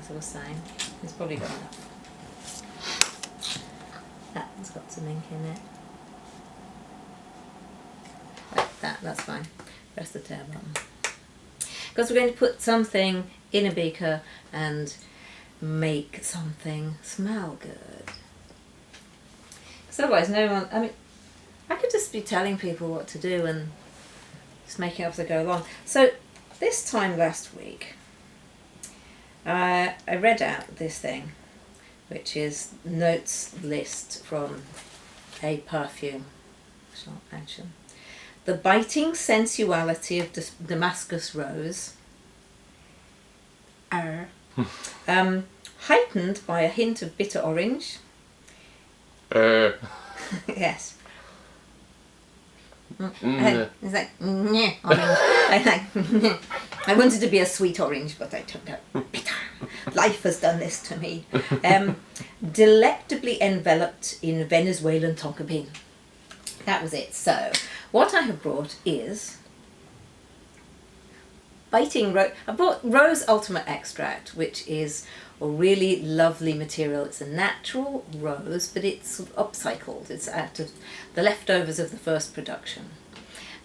as I was saying. It's probably got enough. That's got some ink in it. Like that, that's fine. Press the tail button. Because we're going to put something in a beaker and make something smell good. Because otherwise no one, I mean, I could just be telling people what to do and just make it up as I go along. So this time last week, I read out this thing, which is notes list from a perfume. Shall mention. The biting sensuality of Damascus rose, heightened by a hint of bitter orange. Yes. It's like orange. I wanted to be a sweet orange, but I turned out bitter. Life has done this to me. Delectably enveloped in Venezuelan tonka bean. That was it. So, what I have brought is biting rose. I brought Rose Ultimate Extract, which is a really lovely material. It's a natural rose, but it's upcycled. It's out of the leftovers of the first production.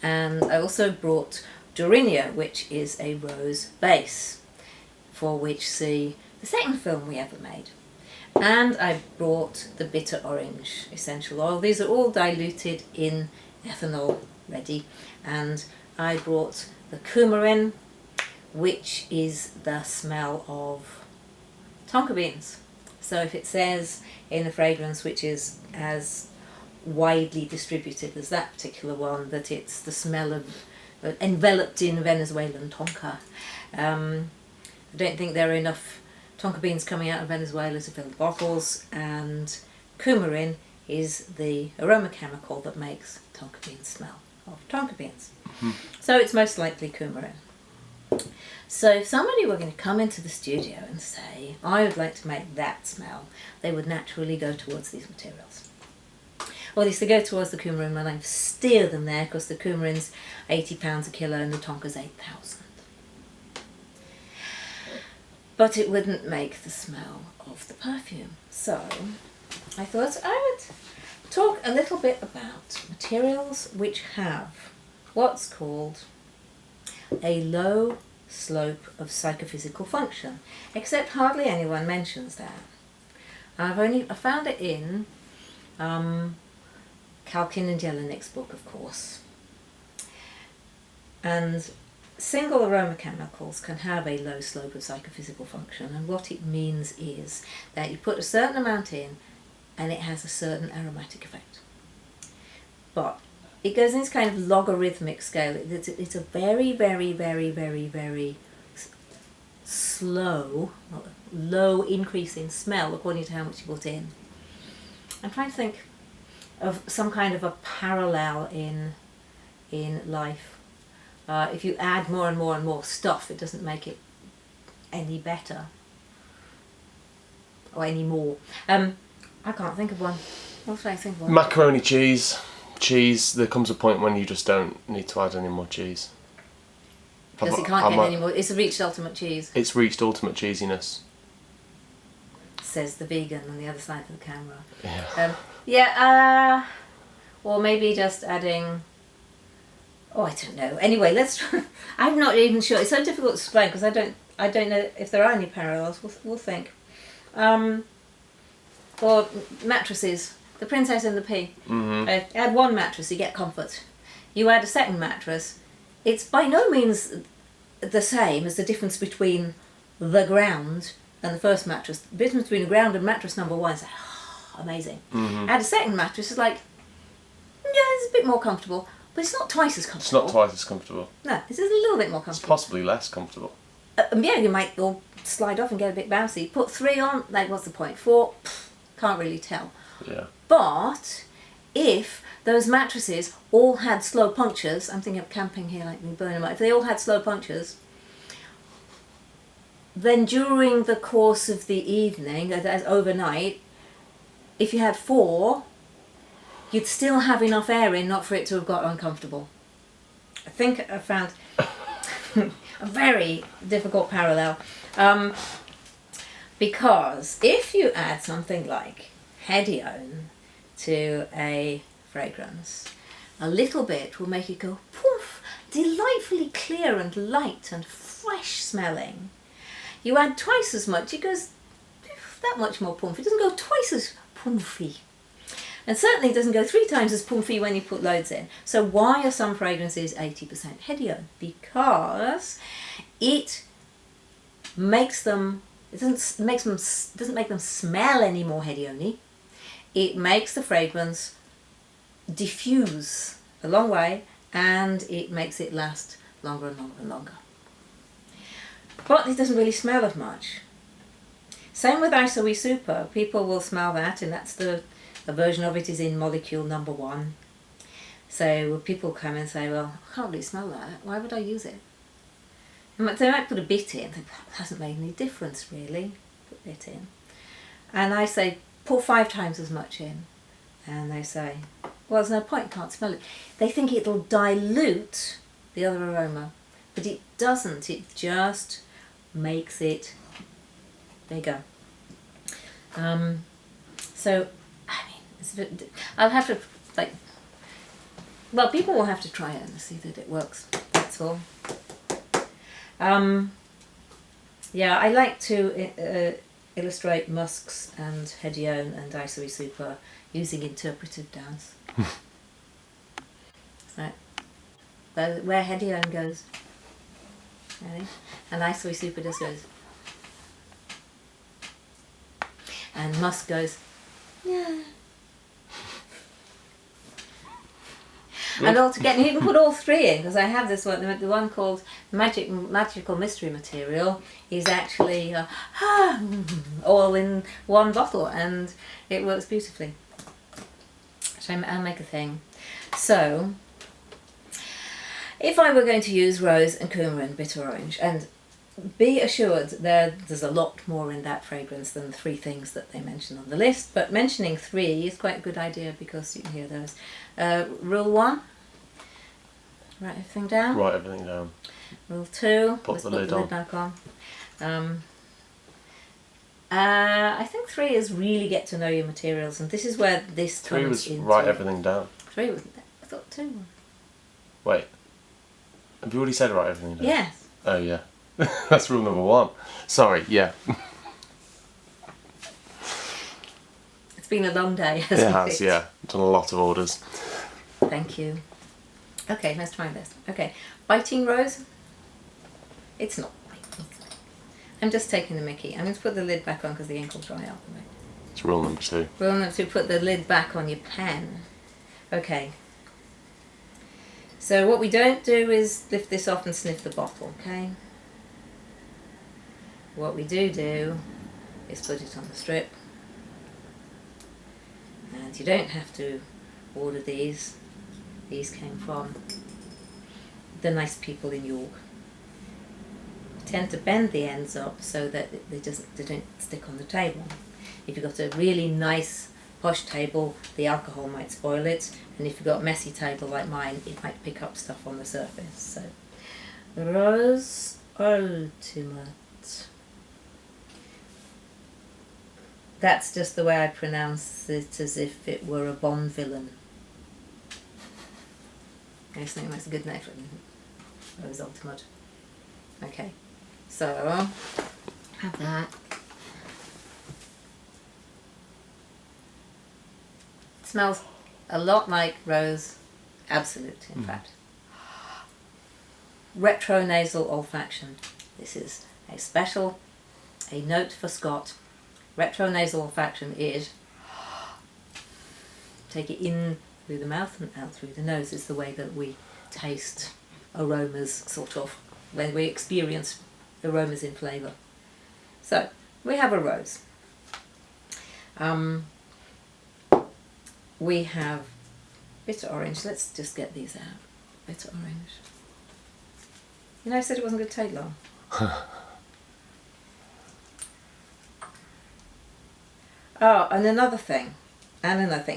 And I also brought Dorinia, which is a rose base, for which see the second film we ever made. And I brought the bitter orange essential oil. These are all diluted in ethanol ready. And I brought the coumarin, which is the smell of tonka beans. So if it says in the fragrance, which is as widely distributed as that particular one, that it's the smell of enveloped in Venezuelan tonka. I don't think there are enough tonka beans coming out of Venezuela to fill the bottles, and coumarin is the aroma chemical that makes tonka beans smell of tonka beans. Mm-hmm. So it's most likely coumarin. So if somebody were going to come into the studio and say, I would like to make that smell, they would naturally go towards these materials. Or at least they go towards the coumarin, and I steer them there because the coumarin's £80 a kilo and the tonka's 8,000. But it wouldn't make the smell of the perfume. So I thought I would talk a little bit about materials which have what's called a low slope of psychophysical function, except hardly anyone mentions that. I found it in Kalkin and Jelinek book, of course. And single aroma chemicals can have a low slope of psychophysical function, and what it means is that you put a certain amount in and it has a certain aromatic effect. But it goes in this kind of logarithmic scale. It's a very, very, very, very, very slow, low increase in smell according to how much you put in. I'm trying to think of some kind of a parallel in life. If you add more and more and more stuff, it doesn't make it any better or any more. I can't think of one. What should I think of one? Macaroni cheese. Cheese, there comes a point when you just don't need to add any more cheese. Because it can't get any more. It's reached ultimate cheese. It's reached ultimate cheesiness. Says the vegan on the other side of the camera. Yeah. Or maybe just adding... Oh, I don't know. Anyway, let's try. I'm not even sure. It's so difficult to explain because I don't know if there are any parallels. We'll think. Or mattresses. The Princess and the Pea. Mm-hmm. Add one mattress, you get comfort. You add a second mattress, it's by no means the same as the difference between the ground and the first mattress. The difference between the ground and mattress number one is like, amazing. Mm-hmm. Add a second mattress, it's like, yeah, it's a bit more comfortable, but it's not twice as comfortable. It's not twice as comfortable. No, it's just a little bit more comfortable. It's possibly less comfortable. Yeah, you might all slide off and get a bit bouncy. Put 3 on, like, what's the point? 4, can't really tell. Yeah. But if those mattresses all had slow punctures, I'm thinking of camping here, like we burn them up, if they all had slow punctures, then during the course of the evening, as overnight, if you had 4, you'd still have enough air in not for it to have got uncomfortable. I think I found a very difficult parallel. Because if you add something like Hedione to a fragrance, a little bit will make it go poof, delightfully clear and light and fresh smelling. You add twice as much, it goes that much more pumpy. It doesn't go twice as pumpy. And certainly it doesn't go 3 times as pumpy when you put loads in. So why are some fragrances 80% Hedione? Because it makes them, doesn't make them smell any more Hedione. It makes the fragrance diffuse a long way, and it makes it last longer and longer and longer. But it doesn't really smell of much. Same with ISOE Super. People will smell that, and that's a version of it is in molecule number 1. So people come and say, well, I can't really smell that. Why would I use it? And they might put a bit in. That hasn't made any difference, really. Put a bit in. And I say, pour 5 times as much in. And they say, well, there's no point, can't smell it. They think it'll dilute the other aroma, but it doesn't. It just makes it bigger. So, I mean, it's a bit, I'll have to, like, well, people will have to try it and see that it works. That's all. Yeah, I like to illustrate musks and Hedione and ISOE Super using interpretive dance. So, where Hedione goes, ready? And ISOE Super just goes, and musk goes, yeah. And altogether, you can put all 3 in, because I have this one, the one called Magical Mystery Material is actually all in one bottle, and it works beautifully. So I'll make a thing. So, if I were going to use rose and coumarin, bitter orange, and be assured there's a lot more in that fragrance than the 3 things that they mention on the list, but mentioning 3 is quite a good idea because you can hear those. Rule 1, write everything down. Write everything down. Rule 2, put the lid back on. I think 3 is really get to know your materials, and this is where this 3 comes was into. write everything down. 3 wasn't there? I thought 2 was. Wait. Have you already said write everything down? Yes. Oh yeah. That's rule number 1. Sorry, yeah. It's been a long day, It has, yeah. Done a lot of orders. Thank you. Okay, let's try this. Okay, biting rose. It's not biting. I'm just taking the mickey. I'm going to put the lid back on because the ink will dry up. It's rule number 2. Rule number 2, put the lid back on your pen. Okay. So what we don't do is lift this off and sniff the bottle, okay? What we do is put it on the strip. And you don't have to order these. These came from the nice people in York. You tend to bend the ends up so that they don't stick on the table. If you've got a really nice posh table, the alcohol might spoil it, and if you've got a messy table like mine, it might pick up stuff on the surface. So, Rose Ultimate. That's just the way I pronounce it, as if it were a Bond villain. Yes, no, that's a good name for it. Rose Ultimate. Okay, so have that. It smells a lot like rose, absolute, in fact. Retronasal olfaction. This is a note for Scott. Retronasal olfaction is take it in through the mouth and out through the nose. Is the way that we taste aromas, sort of, when we experience aromas in flavour. So, we have a rose. We have bitter orange. Let's just get these out. Bitter orange. You know, I said it wasn't going to take long. Oh, and another thing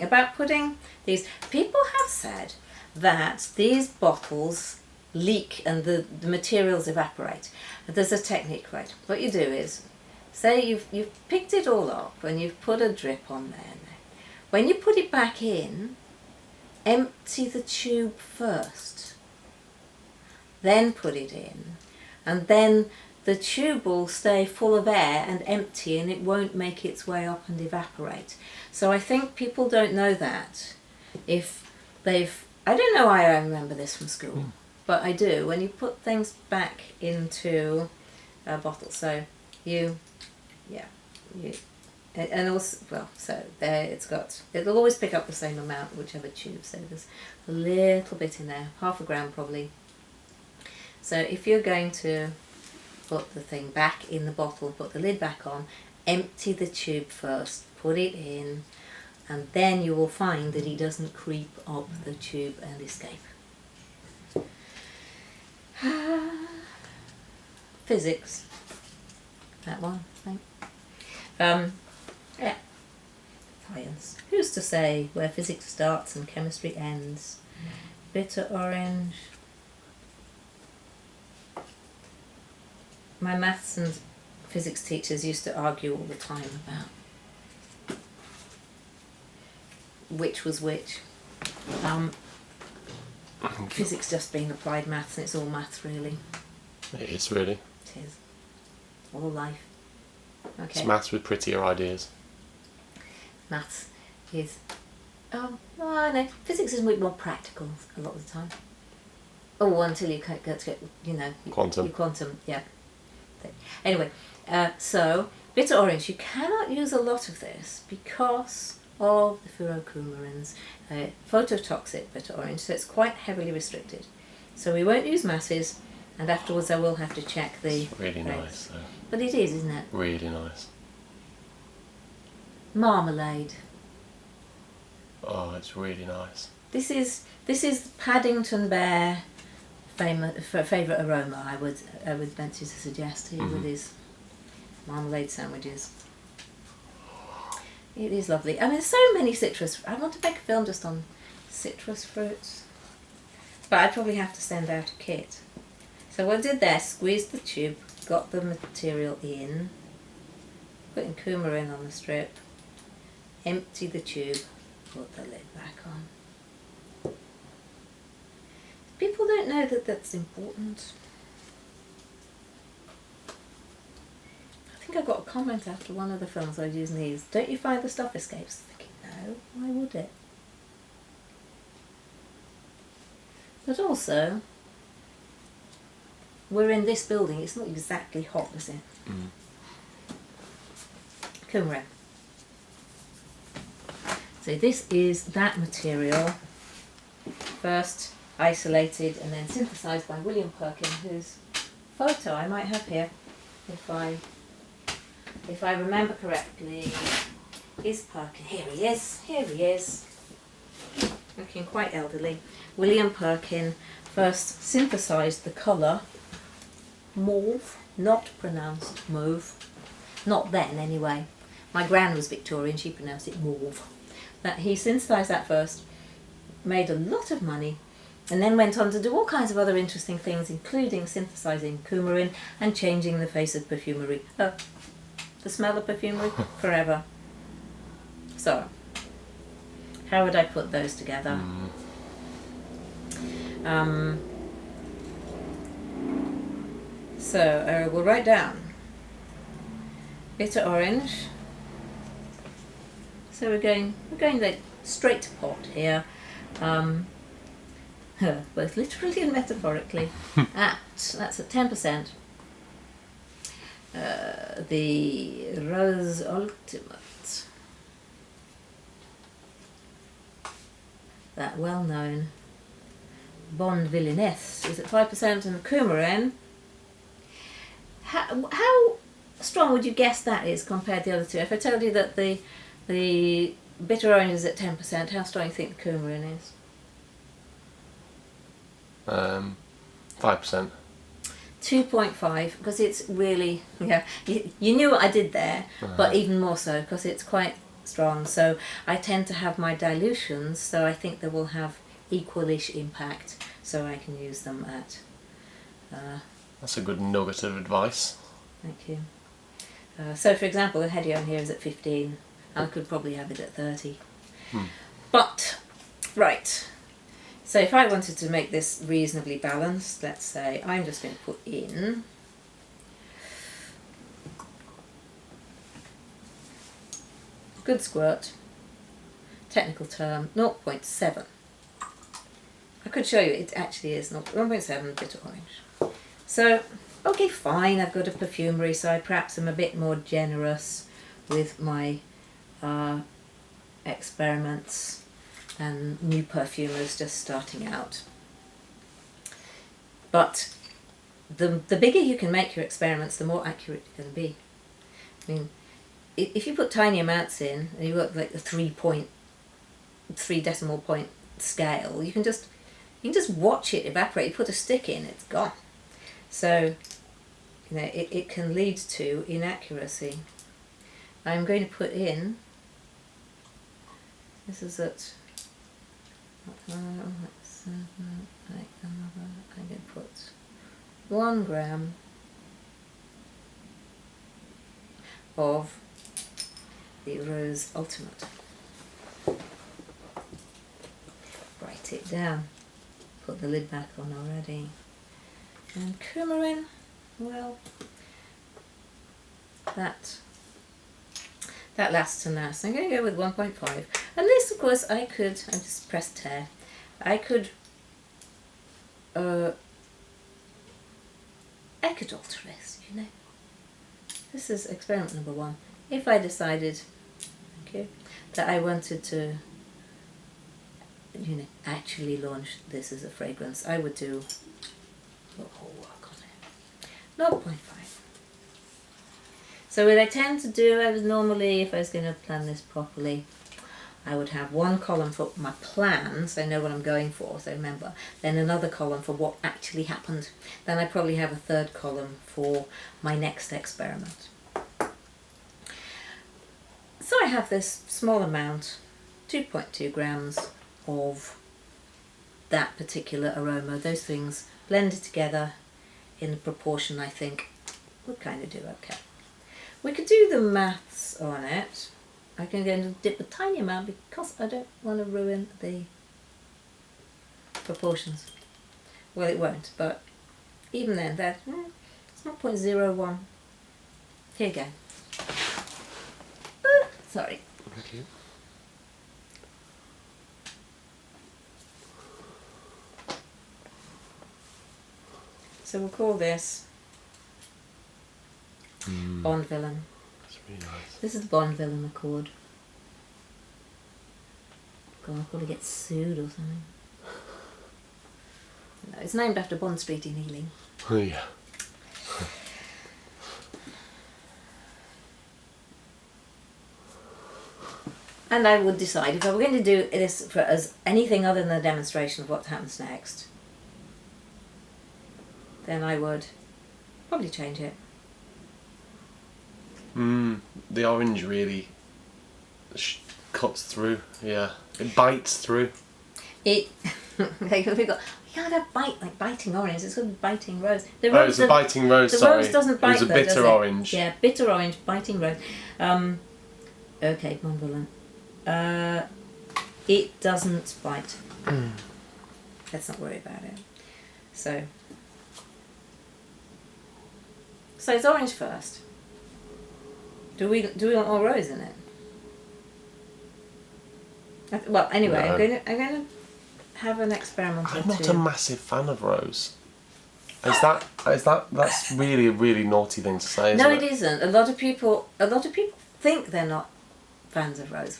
about putting these. People have said that these bottles leak and the materials evaporate. There's a technique, right? What you do is say you've picked it all up and you've put a drip on there now. When you put it back in, empty the tube first, then put it in, and then the tube will stay full of air and empty, and it won't make its way up and evaporate. So I think people don't know that. If they've, I don't know why I remember this from school, but I do. When you put things back into a bottle, so and also, well, so there it'll always pick up the same amount, whichever tube, so there's a little bit in there, 0.5 gram probably. So if you're going to put the thing back in the bottle, put the lid back on, empty the tube first, put it in, and then you will find that it doesn't creep up the tube and escape. Physics. That one, I think. Yeah. Science. Who's to say where physics starts and chemistry ends? Bitter orange. My maths and physics teachers used to argue all the time about which was which. Physics just being applied maths, and it's all maths really. It is really. It is. All life. Okay. It's maths with prettier ideas. Maths is, I know, physics is more practical a lot of the time. Oh, until you get to, Quantum. Your quantum, yeah. Anyway, so, bitter orange, you cannot use a lot of this because of the furocoumarine's phototoxic bitter orange, so it's quite heavily restricted. So we won't use masses, and afterwards I will have to check the... It's really nice though. But it is, isn't it? Really nice. Marmalade. Oh, it's really nice. This is Paddington Bear favourite aroma. I would venture to suggest here with his marmalade sandwiches. It is lovely. I mean, there's so many citrus. I want to make a film just on citrus fruits, but I'd probably have to send out a kit. So what I did there, squeezed the tube, got the material in, putting coumarin on the strip, empty the tube, put the lid back on. People don't know that that's important. I think I got a comment after one of the films I was using these. Don't you find the stuff escapes? Thinking, no, why would it? But also, we're in this building, it's not exactly hot, is it? Coumarin. So this is that material, first isolated and then synthesised by William Perkin, whose photo I might have here, if I remember correctly. Is Perkin? Here he is, looking quite elderly. William Perkin first synthesised the colour mauve, not pronounced mauve, not then anyway. My gran was Victorian, she pronounced it mauve. That he synthesised that first, made a lot of money, and then went on to do all kinds of other interesting things, including synthesising coumarin and changing the face of perfumery. The smell of perfumery forever. So, how would I put those together? So we'll write down bitter orange. So we're going like straight to pot here, both literally and metaphorically. That's at 10%. The Rose Ultimate, that well-known Bonne Villainess, is at 5%, and coumarin. How strong would you guess that is compared to the other two? If I told you that the bitter orange is at 10%, how strong do you think the coumarin is? 5%. 2.5, because it's really, you knew what I did there, but even more so because it's quite strong. So I tend to have my dilutions, so I think they will have equalish impact, so I can use them at... That's a good nugget of advice. Thank you. So for example, the Hedione here is at 15, and I could probably have it at 30. Hmm. But, right, so if I wanted to make this reasonably balanced, let's say, I'm just going to put in good squirt, technical term, 0.7. I could show you, it actually is 1.7 bitter orange. So, okay, fine, I've got a perfumery, so I perhaps am a bit more generous with my experiments and new perfumers just starting out. But the bigger you can make your experiments, the more accurate you're going to be. I mean, if you put tiny amounts in, and you've got like the 3 decimal point scale, you can just watch it evaporate. You put a stick in, it's gone. So, you know, it can lead to inaccuracy. I'm going to put in, this is at, I'm going to put 1 gram of the Rose Ultimate. Write it down. Put the lid back on already. And coumarin, well, that lasts and lasts. I'm going to go with 1.5. And this, of course, I just pressed tear. I could alter this, you know. This is experiment number 1. If I decided, that I wanted to, you know, actually launch this as a fragrance, I would do the whole work on it. 0.5. So what I tend to do, normally, if I was going to plan this properly, I would have 1 column for my plan, so I know what I'm going for, so remember, then another column for what actually happened, then I probably have a 3rd column for my next experiment. So I have this small amount, 2.2 grams of that particular aroma. Those things blended together in the proportion I think would kind of do okay. We could do the maths on it. I can go and dip a tiny amount because I don't want to ruin the proportions. Well, it won't, but even then, it's 0.01. Here you go. Sorry. Thank you. So we'll call this Bond Villain. That's really nice. This is the Bond Villain Accord. God, I'll probably get sued or something. No, it's named after Bond Street in Ealing. Oh yeah. And I would decide if I were going to do this for as anything other than a demonstration of what happens next, then I would probably change it. The orange really cuts through. Yeah, it bites through. It like we can't have biting orange. It's called biting rose. The It's a biting rose. The sorry, rose doesn't bite. It was a though, bitter does it? orange. Yeah, bitter orange, biting rose. Okay, Bond Villain. It doesn't bite. Let's not worry about it. So it's orange first. Do we want all rose in it? Well, anyway, No. I'm going to have an experiment. I'm not a massive fan of rose. That's really a really naughty thing to say, isn't No, it? it isn't. A lot of people think they're not fans of rose.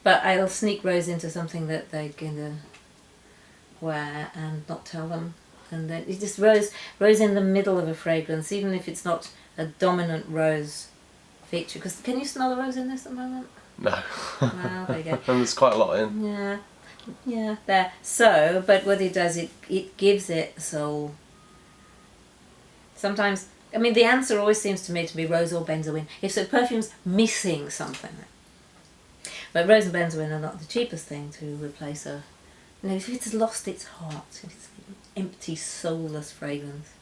But I'll sneak rose into something that they're going to wear and not tell them. And then it's just rose in the middle of a fragrance, even if it's not a dominant rose feature. Because can you smell the rose in this at the moment? No. Well, there you go. And there's quite a lot in. Yeah, there. So, but what it does, it gives it soul. Sometimes, I mean, the answer always seems to me to be rose or benzoin. If so, perfume's missing something. But rose and benzoin are not the cheapest thing to replace a. You know, if it's lost its heart, if it's an empty, soulless fragrance.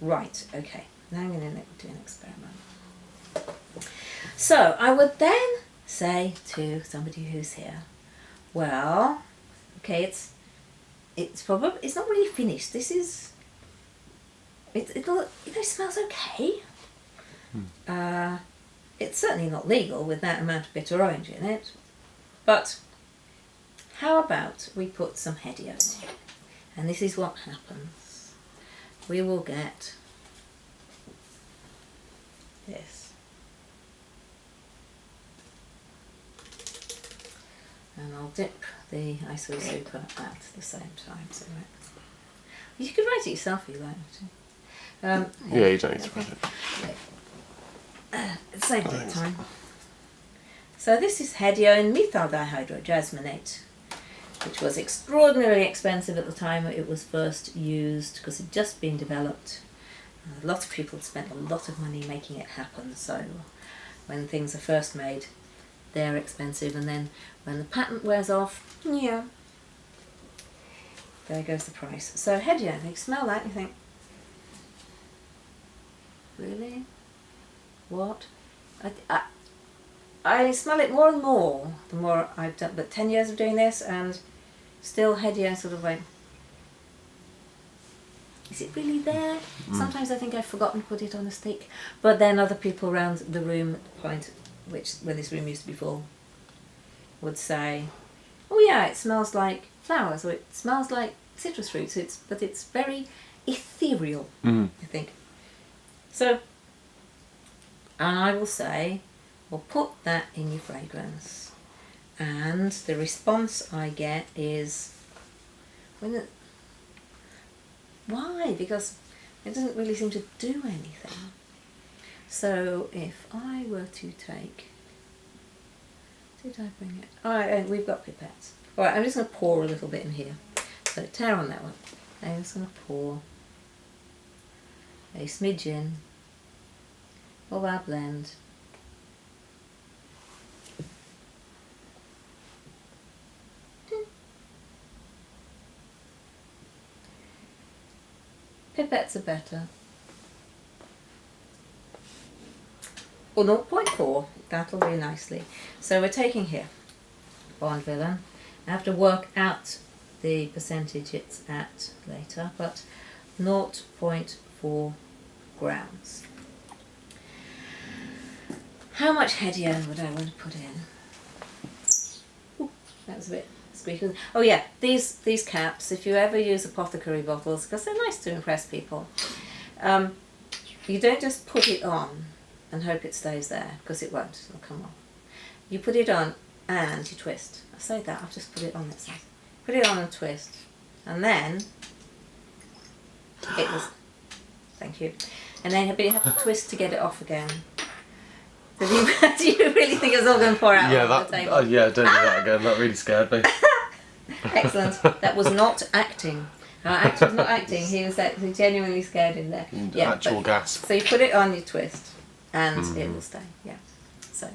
Right, okay. Now I'm going to do an experiment. So I would then say to somebody who's here, well, okay, it's probably, it's not really finished. This is, it smells okay. It's certainly not legal with that amount of bitter orange in it, but how about we put some Hedione? And this is what happens. We will get this. And I'll dip the ISO super at the same time. So you could write it yourself if you like. Yeah, you don't need to write it. Save a bit of time. So this is Hedione Methyl Dihydrogenate, which was extraordinarily expensive at the time it was first used because it had just been developed. A lot of people spent a lot of money making it happen, so when things are first made, they're expensive, and then when the patent wears off, yeah, there goes the price. So Hedione, you smell that and you think, really? What? I smell it more and more the more I've done, but 10 years of doing this, and still Hedione sort of like, is it really there? Sometimes I think I've forgotten to put it on a stick, but then other people around the room at the point when this room used to be full would say, oh yeah, it smells like flowers, or it smells like citrus fruits, but it's very ethereal, I think. So, and I will say, well, put that in your fragrance, and the response I get is, why? Because it doesn't really seem to do anything. So if I were to take, did I bring it? Oh, we've got pipettes. All right, I'm just going to pour a little bit in here. So tear on that one. I'm just going to pour a smidgen of our blend. Pipettes are better. Or 0.4, that'll do nicely. So we're taking here Bond Villain. I have to work out the percentage it's at later, but 0.4 grams. How much Hedione would I want to put in? Ooh, that was a bit squeaky. Oh yeah, these caps, if you ever use apothecary bottles, because they're nice to impress people, you don't just put it on and hope it stays there, because it won't, it'll come off. You put it on and you twist. I say that, I've just put it on, it's nice. Put it on and twist, and then it was, thank you, and then you have to twist to get it off again. Do you really think it's all going to pour out on the table? Yeah, don't do that again, that really scared me. Excellent, that was not acting. Our actor was not acting, he was genuinely scared in there. Yeah, actual gasp. So you put it on, you twist, and it will stay, yeah. So,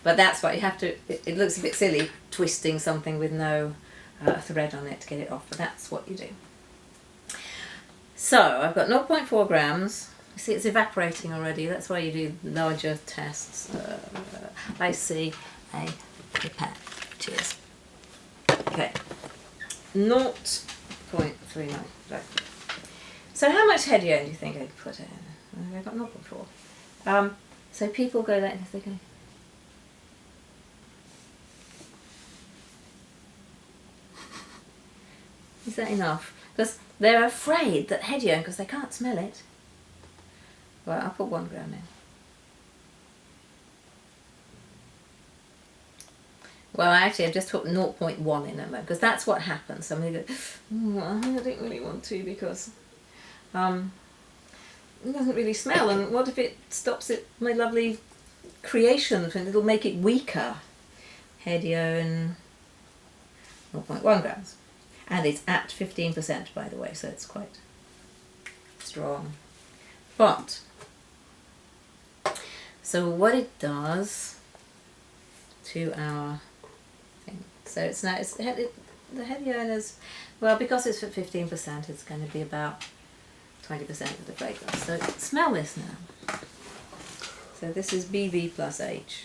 but that's what you have to, it looks a bit silly twisting something with no thread on it to get it off, but that's what you do. So I've got 0.4 grams. You see it's evaporating already, that's why you do larger tests. I see a pipette. Cheers. Okay, 0.39. Right. So how much Hedione do you think I'd put in? I've got 0.4. So people go like this, they go, is that enough? Because they're afraid that Hedione, because they can't smell it. Well, I'll put 1 gram in. Well, actually, I've just put 0.1 in at the because that's what happens. Somebody goes, I don't really want to because it doesn't really smell. And what if it stops my lovely creation and it'll make it weaker? Hedione, 0.1 grams. And it's at 15%, by the way, so it's quite strong. But, so what it does to our thing, so it's now, the Hedione is, well, because it's at 15%, it's going to be about 20% of the fragrance. So smell this now. So this is BV plus H.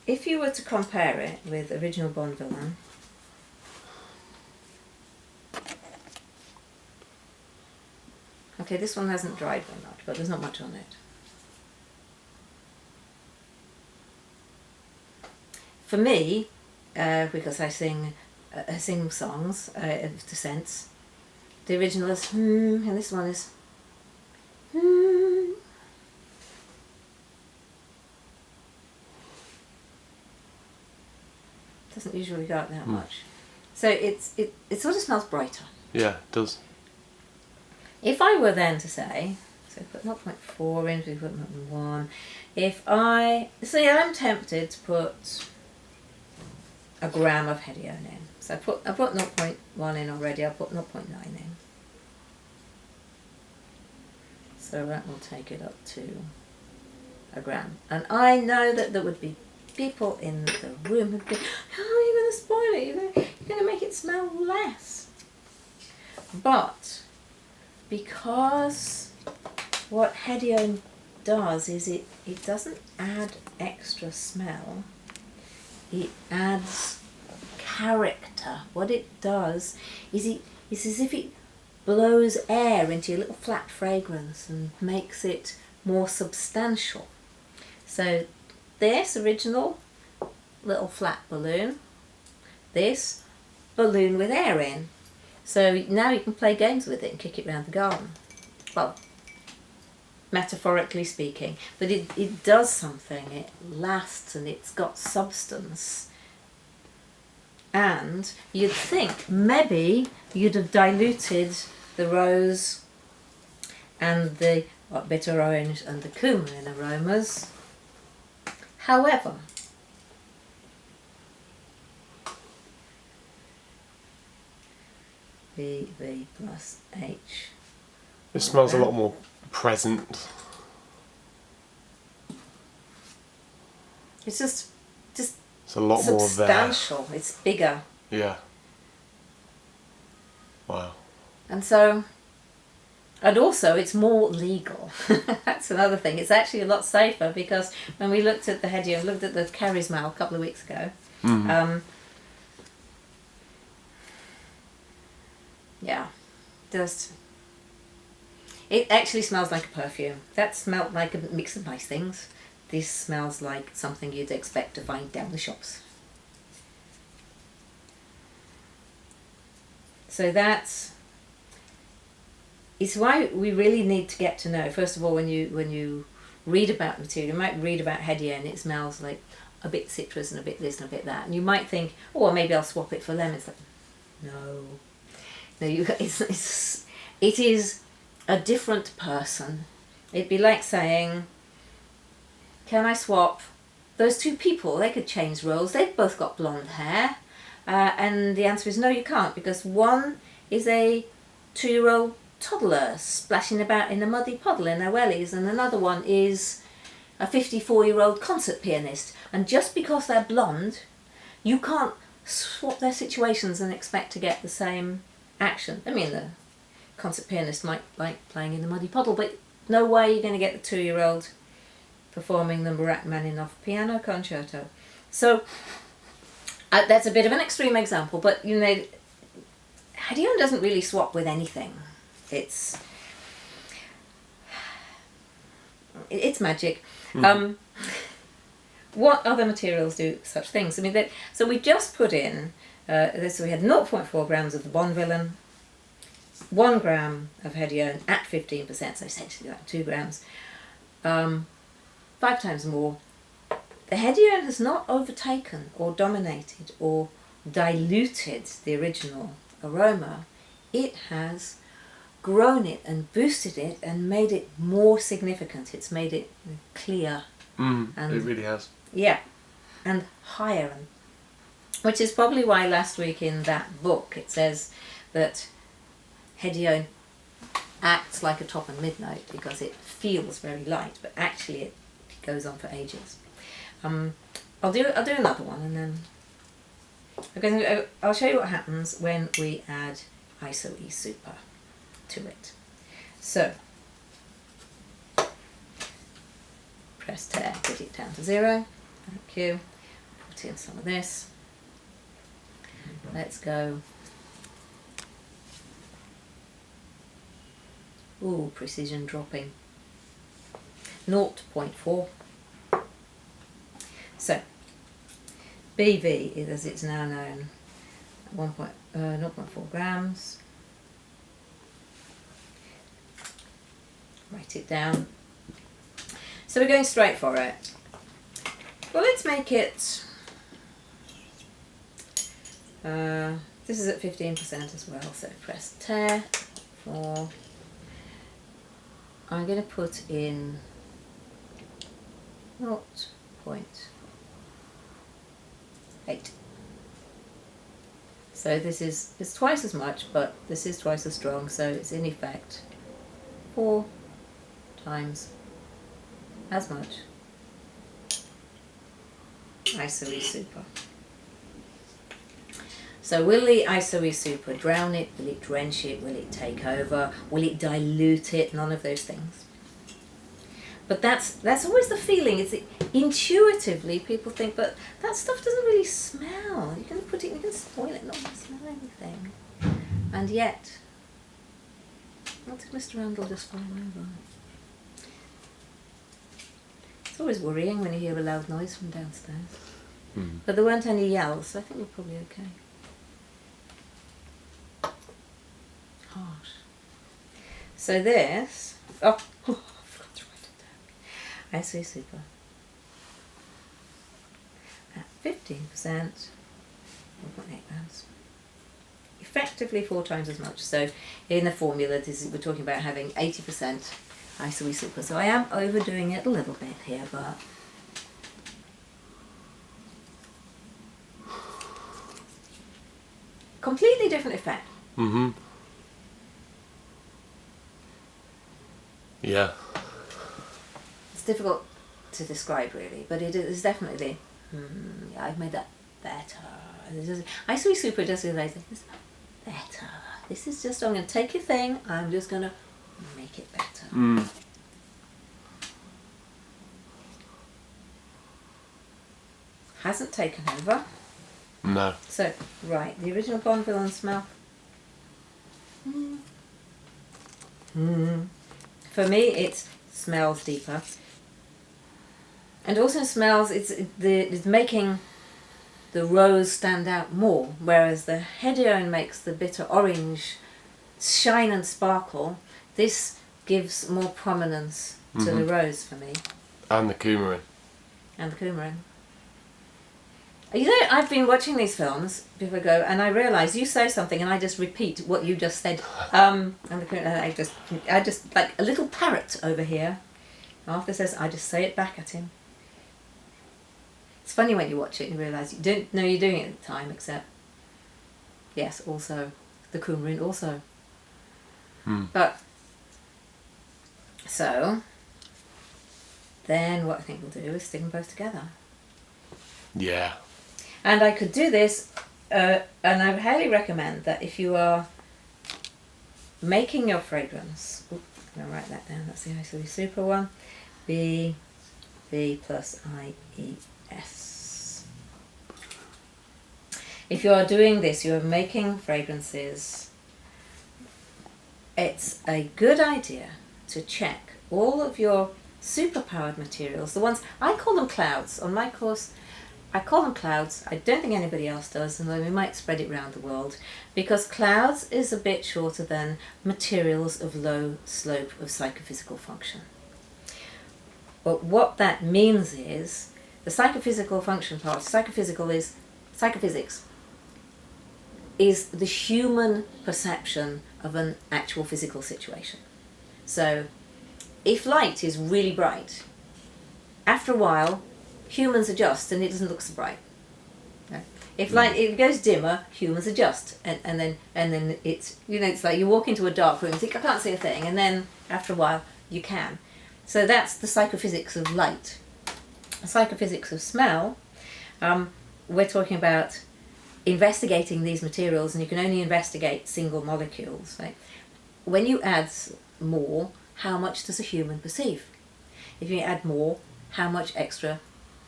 If you were to compare it with original Bonvillain, okay, this one hasn't dried very much, but there's not much on it. For me, because I sing songs of the scents, the original is and this one is Doesn't usually go out that much. So it sort of smells brighter. Yeah, it does. If I were then to say, so put 0.4 in, we put 0.1. I'm tempted to put a gram of Hedione in. So I put 0.1 in already. I'll put 0.9 in. So that will take it up to a gram. And I know that there would be people in the room who'd be, oh, you're going to spoil it. You're going to make it smell less. But because what Hedione does is it doesn't add extra smell, it adds character. What it does is it's as if it blows air into your little flat fragrance and makes it more substantial. So this original little flat balloon, this balloon with air in. So now you can play games with it and kick it around the garden. Well, metaphorically speaking, but it does something. It lasts and it's got substance. And you'd think maybe you'd have diluted the rose and the bitter orange and the cumin aromas. However, VV plus H. It smells a lot more present. It's just it's a lot more there. Substantial. It's bigger. Yeah. Wow. And also it's more legal. That's another thing. It's actually a lot safer because when we looked at the Hedione, looked at the Charisma a couple of weeks ago. Yeah, it actually smells like a perfume. That smelled like a mix of nice things. This smells like something you'd expect to find down the shops. So it's why we really need to get to know. First of all, when you read about material, you might read about Hedione, it smells like a bit citrus and a bit this and a bit that, and you might think, oh, well, maybe I'll swap it for lemons. Like, no, it is a different person. It'd be like saying, can I swap those two people? They could change roles. They've both got blonde hair. And the answer is no, you can't, because one is a 2-year-old toddler splashing about in a muddy puddle in their wellies, and another one is a 54-year-old concert pianist. And just because they're blonde, you can't swap their situations and expect to get the same action. I mean, the concert pianist might like playing in the muddy puddle, but no way you're going to get the 2-year-old performing the Rachmaninoff piano concerto. So that's a bit of an extreme example, but Hedione doesn't really swap with anything. It's magic. What other materials do such things? I mean, so we just put in this. We had 0.4 grams of the Bonvillain, 1 gram of Hedione at 15%, so essentially like 2 grams, 5 times more. The Hedione has not overtaken or dominated or diluted the original aroma. It has grown it and boosted it and made it more significant. It's made it clear. And it really has. Yeah, and higher. Which is probably why last week in that book it says that Hedione acts like a top and midnight because it feels very light, but actually it goes on for ages. I'll do another one, and then I'll show you what happens when we add ISO-E Super to it. So, press tear, put it down to 0. Thank you. Put in some of this. Let's go. Ooh, precision dropping. 0.4. So, BV, as it's now known, 0.4 grams. Write it down. So we're going straight for it. Well, let's make it, this is at 15% as well, so press tear for, I'm going to put in 0.8. So this is, it's twice as much, but this is twice as strong, so it's in effect 4 times as much ISO-E Super. So will the ISO-E Super drown it? Will it drench it? Will it take over? Will it dilute it? None of those things. But that's always the feeling. It's intuitively people think, but that stuff doesn't really smell. You can put it, you can spoil it, not smell anything. And yet, what did Mr. Randall just fall over? It's always worrying when you hear a loud noise from downstairs. Mm. But there weren't any yells, so I think we're probably okay. Harsh. So this, oh, I forgot to write it down. ISO-E Super. At 15%, 1.8 grams. Effectively 4 times as much. So in the formula, we're talking about having 80% ISO-E Super. So I am overdoing it a little bit here, but completely different effect. Mm-hmm. Yeah. It's difficult to describe really, but it is definitely, yeah, I've made that better. ISO-E Super does realize this better. This is just, I'm going to take your thing, I'm just going to make it better. Mm. Hasn't taken over. No. So, right, the original Bond villain smell. For me, it smells deeper. And also smells, it's making the rose stand out more, whereas the Hedione makes the bitter orange shine and sparkle. This gives more prominence to the rose for me. And the coumarin. And the coumarin. You know, I've been watching these films before I go, and I realise you say something and I just repeat what you just said. And I just like a little parrot over here. Arthur says, I just say it back at him. It's funny when you watch it and you realise you don't know you're doing it at the time, except, yes, also, the coumarin also. But, so, then what I think we'll do is stick them both together. Yeah. And I could do this, and I would highly recommend that if you are making your fragrance, I'm going to write that down, that's the ISO-E Super one, B plus IES. If you are doing this, you are making fragrances, it's a good idea to check all of your superpowered materials, the ones, I call them clouds. On my course, I call them clouds. I don't think anybody else does, and we might spread it around the world, because clouds is a bit shorter than materials of low slope of psychophysical function. But what that means is, the psychophysical function part, psychophysics, is the human perception of an actual physical situation. So, if light is really bright, after a while, humans adjust and it doesn't look so bright. No. If light it goes dimmer, humans adjust, and then it's, you know, it's like you walk into a dark room and think I can't see a thing, and then after a while you can. So that's the psychophysics of light. The psychophysics of smell, we're talking about investigating these materials, and you can only investigate single molecules, right? When you add more, how much does a human perceive? If you add more, how much extra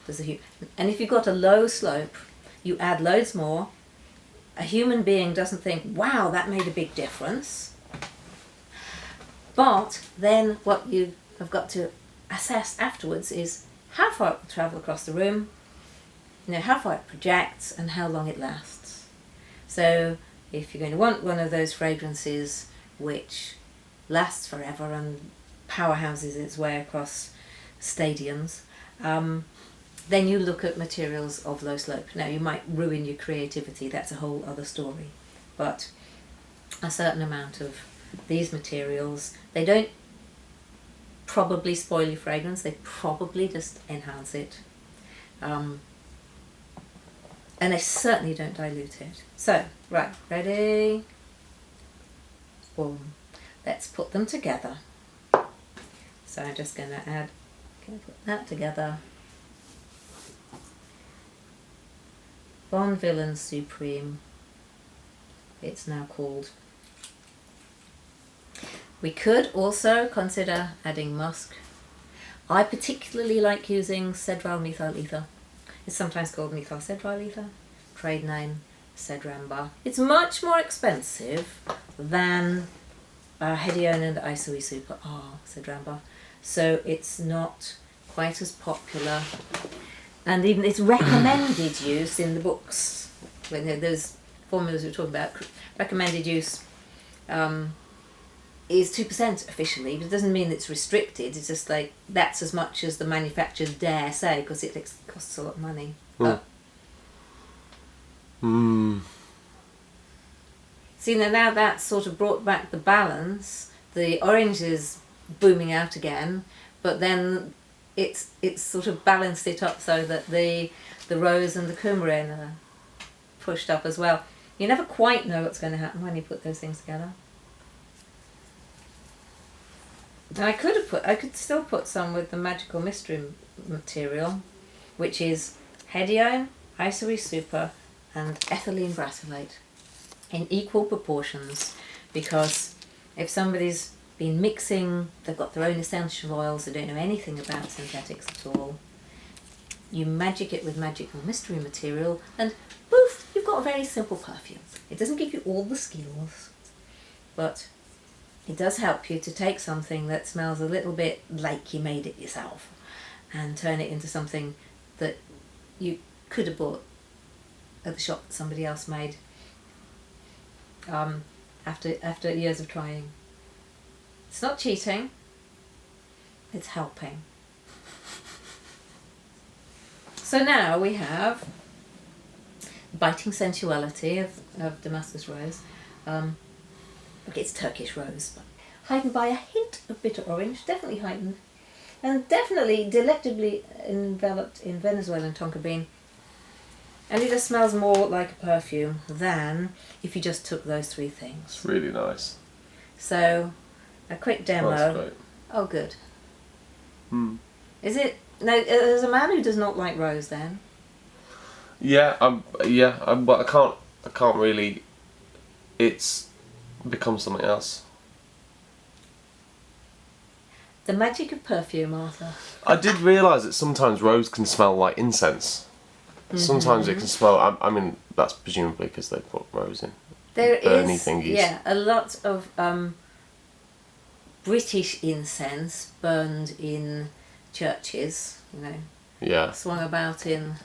does a human... And if you've got a low slope, you add loads more, a human being doesn't think, wow, that made a big difference. But then what you have got to assess afterwards is how far it will travel across the room, how far it projects, and how long it lasts. So if you're going to want one of those fragrances which lasts forever and powerhouses its way across stadiums, then you look at materials of low slope. Now you might ruin your creativity, that's a whole other story, but a certain amount of these materials, they don't probably spoil your fragrance, they probably just enhance it, and they certainly don't dilute it. So, right, ready? Boom. Let's put them together. So I'm just going to put that together. Bon Villain Supreme, it's now called. We could also consider adding musk. I particularly like using cedral methyl ether. It's sometimes called methyl cedral ether, trade name Cedramber. It's much more expensive than Hedione and Isoe Super are, Cedramber. So it's not quite as popular. And even it's recommended use in the books. When those formulas we're talking about, recommended use is 2% officially, but it doesn't mean it's restricted. It's just like that's as much as the manufacturers dare say, because it costs a lot of money. See, now that's sort of brought back the balance. The orange is booming out again, but then it's sort of balanced it up so that the rose and the coumarin are pushed up as well. You never quite know what's going to happen when you put those things together. And I could still put some with the magical mystery material, which is Hedione, Isoe Super, and ethylene brassylate in equal proportions, because if somebody's been mixing, they've got their own essential oils, they don't know anything about synthetics at all, you magic it with magical mystery material and poof, you've got a very simple perfume. It doesn't give you all the skills, but it does help you to take something that smells a little bit like you made it yourself and turn it into something that you could have bought at the shop that somebody else made after years of trying. It's not cheating, it's helping. So now we have biting sensuality of Damascus rose. Okay, it's Turkish rose, but heightened by a hint of bitter orange, definitely heightened, and definitely delectably enveloped in Venezuelan tonka bean. And it just smells more like a perfume than if you just took those three things. It's really nice. So, a quick demo. That's great. Oh, good. Is it? No, there's a man who does not like rose. Then. But I can't really. It's become something else. The magic of perfume, Arthur. I did realise that sometimes rose can smell like incense. Sometimes it can smell. I mean, that's presumably because they put rose in. There burny is, thingies. a lot of British incense burned in churches. Swung about in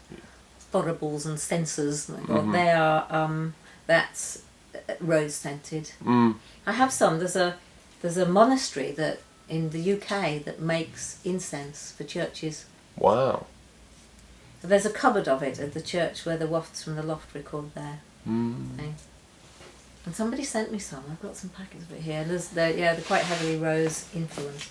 thuribles and censers. They are that's rose scented. I have some. There's a monastery that in the UK that makes incense for churches. Wow. There's a cupboard of it at the church where the wafts from the loft record there. Okay. And somebody sent me some. I've got some packets of it here. They're quite heavily rose influenced.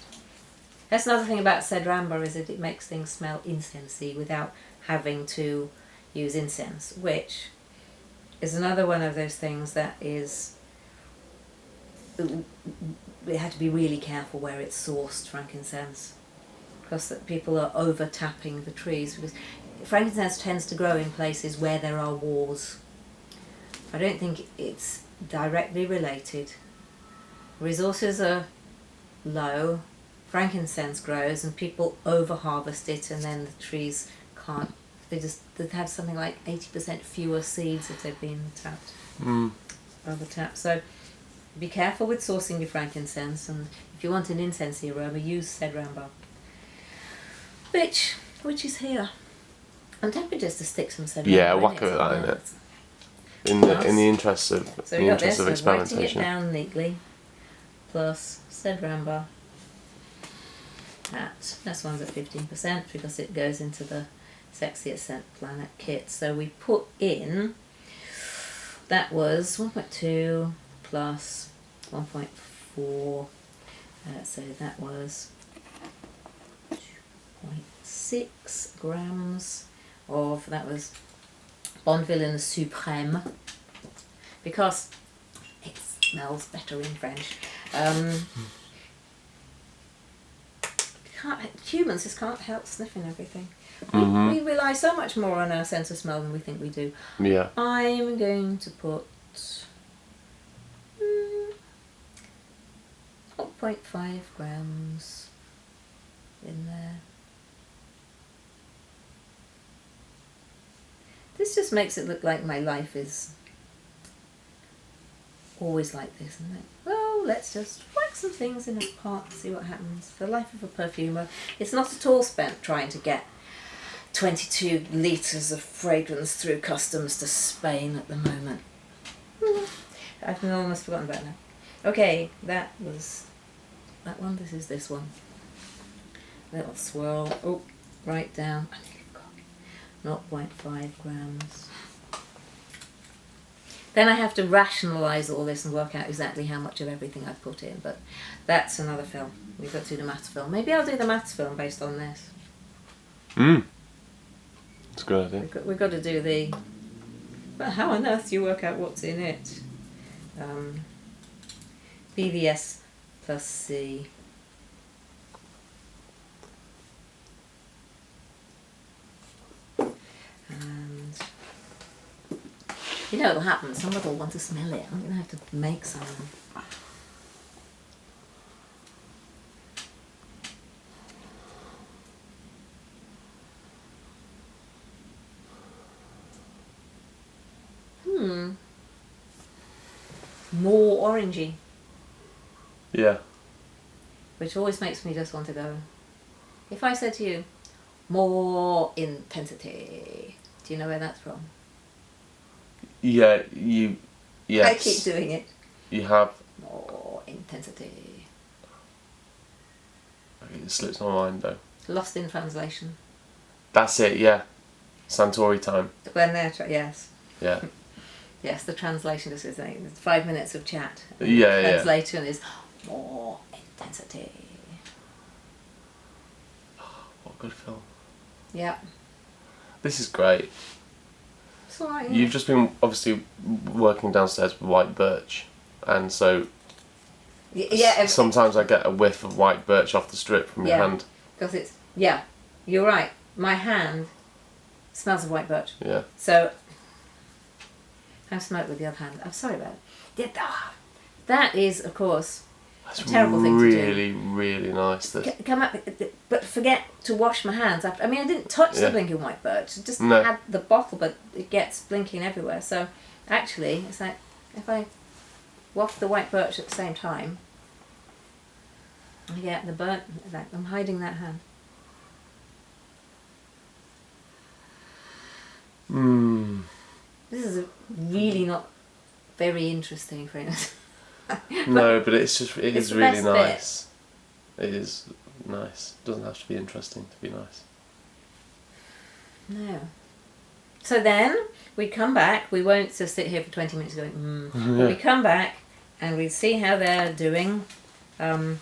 That's another thing about Cedramber, is that it makes things smell incensey without having to use incense, which is another one of those things that is... We had to be really careful where it's sourced, frankincense, because people are over-tapping the trees, because frankincense tends to grow in places where there are wars. I don't think it's directly related. Resources are low, frankincense grows, and people over-harvest it, and then the trees can't. They have something like 80% fewer seeds if they've been tapped. Over tapped. So be careful with sourcing your frankincense, and if you want an incensey aroma, use cedran bark, which is here. I'm tempted just to stick some cedran. Yeah, whack it with that in it. In the interest of experimentation. Writing it down neatly. Plus cedran bark. This one's at 15% because it goes into the Sexiest Scent Planet kit. So we put in, that was 1.2 plus 1.4, so that was 2.6 grams of, that was Bonne Villaine Supreme, because it smells better in French. Humans just can't help sniffing everything. We rely so much more on our sense of smell than we think we do. Yeah. I'm going to put 0.5 grams in there. This just makes it look like my life is always like this, isn't it? Well, let's just whack some things in a pot and see what happens. The life of a perfumer. It's not at all spent trying to get 22 litres of fragrance through customs to Spain at the moment. I've almost forgotten about that. Okay, that was that one. This is this one. Little swirl. Oh, right down. 0.5 grams. Then I have to rationalise all this and work out exactly how much of everything I've put in, but that's another film. We've got to do the maths film. Maybe I'll do the maths film based on this. That's a good idea. We've got to do the... But how on earth do you work out what's in it? BVS plus C. And... you know what'll happen? Somebody will want to smell it. I'm going to have to make some. More orangey. Yeah. Which always makes me just want to go. If I said to you, more intensity, do you know where that's from? Yeah, yes. I keep doing it. You have. More intensity. It slips my mind though. Lost in translation. That's it, yeah. Santori time. When they're, yes. Yeah. Yes, the translation is 5 minutes of chat. And Yeah, the translation is more intensity. What a good film. Yeah. This is great. It's alright. You've just been obviously working downstairs with white birch, and so sometimes I get a whiff of white birch off the strip from your hand. Because it's, you're right. My hand smells of white birch. Yeah. So I've smoked with the other hand. I'm sorry about it. That is, of course, That's a terrible thing to do. Really, really nice. Come up, but forget to wash my hands after. I mean, I didn't touch the blinking white birch. I just had the bottle, but it gets blinking everywhere. So actually, it's like if I waft the white birch at the same time, I get the burnt. Like I'm hiding that hand. This is a really not very interesting fragrance. No, but it's just it is really nice. Bit. It is nice. It doesn't have to be interesting to be nice. No. So then we come back. We won't just sit here for 20 minutes going. We come back and we see how they're doing. 20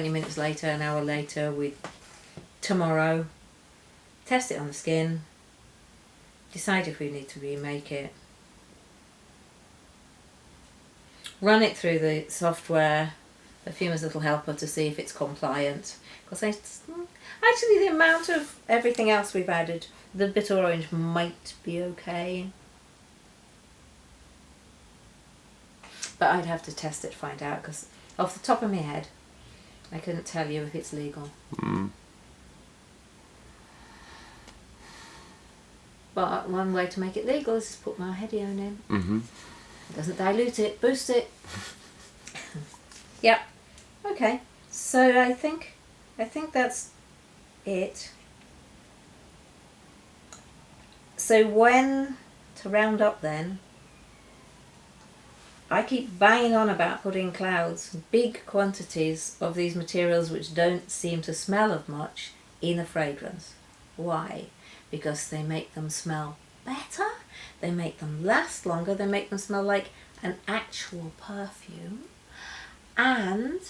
minutes later, an hour later, tomorrow. Test it on the skin. Decide if we need to remake it. Run it through the software, Perfumer's little helper, to see if it's compliant. Because actually the amount of everything else we've added, the bitter orange might be okay. But I'd have to test it to find out, because off the top of my head, I couldn't tell you if it's legal. But one way to make it legal is to put more Hedione in. It doesn't dilute it, boost it. Yep. Okay. So I think that's it. So to round up then, I keep banging on about putting clouds, big quantities of these materials which don't seem to smell of much, in a fragrance. Why? Because they make them smell better, they make them last longer, they make them smell like an actual perfume, and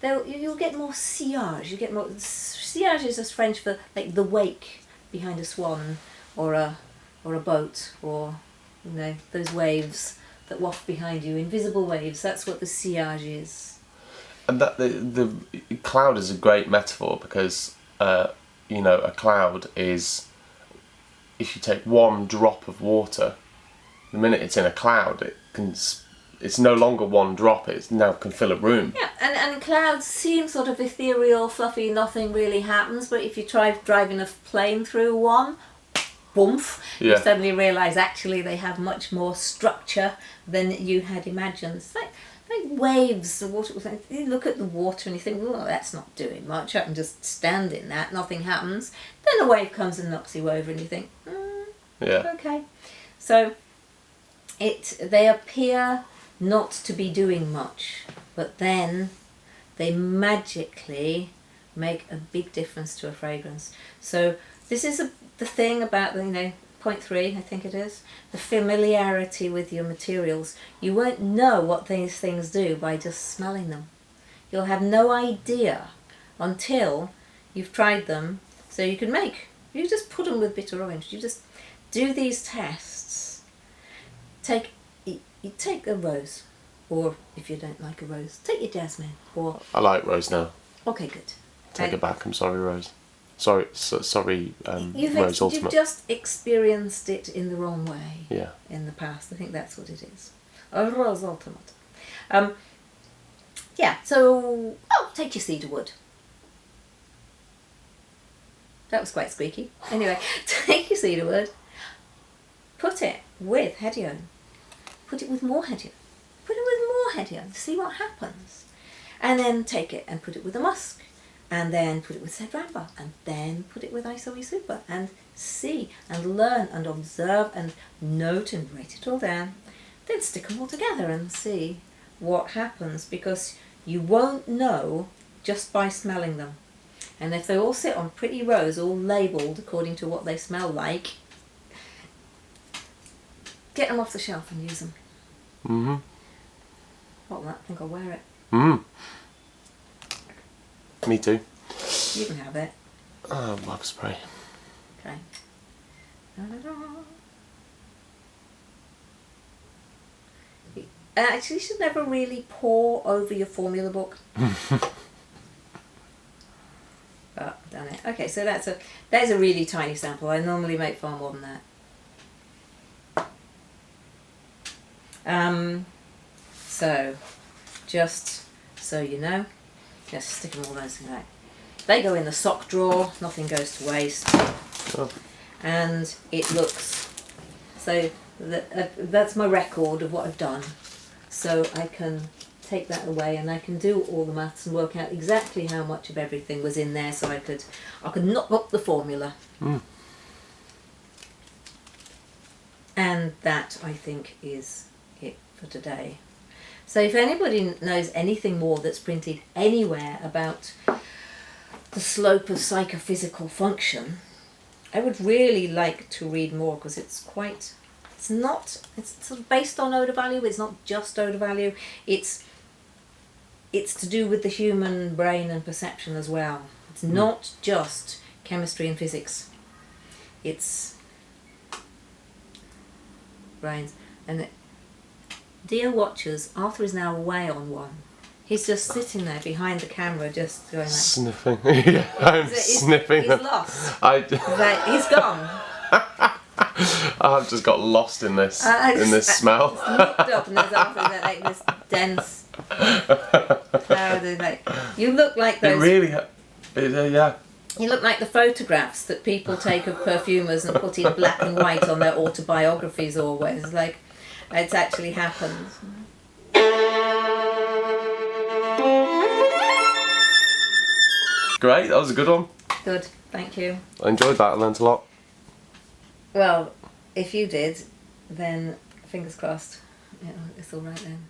you'll get more sillage. You get more sillage is just French for like the wake behind a swan or a boat, or those waves that waft behind you, invisible waves. That's what the sillage is. And that the cloud is a great metaphor, because a cloud is, if you take one drop of water, the minute it's in a cloud, it's no longer one drop, it now can fill a room. Yeah, and clouds seem sort of ethereal, fluffy, nothing really happens, but if you try driving a plane through one, boomf, you suddenly realise actually they have much more structure than you had imagined. It's like waves. The water, you look at the water and you think, well, that's not doing much, I can just stand in that, nothing happens. Then a wave comes and knocks you over and you think, okay. So they appear not to be doing much, but then they magically make a big difference to a fragrance. So this is the thing about point 3, I think it is, the familiarity with your materials. You won't know what these things do by just smelling them. You'll have no idea until you've tried them. So you just put them with bitter orange. You just do these tests. You take a rose, or if you don't like a rose, take your jasmine. Or I like rose now. Okay, good. Take it back. I'm sorry, Rose. Sorry, Rose Ultimate. You've just experienced it in the wrong way. Yeah. In the past, I think that's what it is. A Rose Ultimate. So take your cedarwood. That was quite squeaky. Anyway, take your cedarwood, put it with Hedione, put it with more Hedione, put it with more Hedione, see what happens. And then take it and put it with the musk, and then put it with Cedramber, and then put it with Isoe Super, and see and learn and observe and note and write it all down. Then stick them all together and see what happens, because you won't know just by smelling them. And if they all sit on pretty rows, all labelled according to what they smell like, get them off the shelf and use them. Mm-hmm. What, I think I'll wear it. Mm. Me too. You can have it. Oh, bug spray. Okay. Actually, you should never really pour over your formula book. But I've done it. Okay, so there's a really tiny sample. I normally make far more than that. So, just so you know, just stick them all those in there. They go in the sock drawer, nothing goes to waste. Oh. And it looks, so that's my record of what I've done. So I can take that away and I can do all the maths and work out exactly how much of everything was in there, so I could knock up the formula. Mm. And that, I think, is it for today. So if anybody knows anything more that's printed anywhere about the slope of psychophysical function, I would really like to read more, because it's sort of based on odor value. It's not just odor value. It's to do with the human brain and perception as well. It's not just chemistry and physics. It's brains. And dear watchers, Arthur is now away on one. He's just sitting there behind the camera, just going like... Sniffing. Yeah, I'm sniffing. He's lost. He's He's gone. I've just got lost in this smell. Looked up and there's after that like this dense cloud. Like you look like those. It really, yeah. You look like the photographs that people take of perfumers and put in black and white on their autobiographies always. Like, it's actually happened. Great, that was a good one. Good, thank you. I enjoyed that, I learnt a lot. Well, if you did, then fingers crossed. Yeah, it's all right then.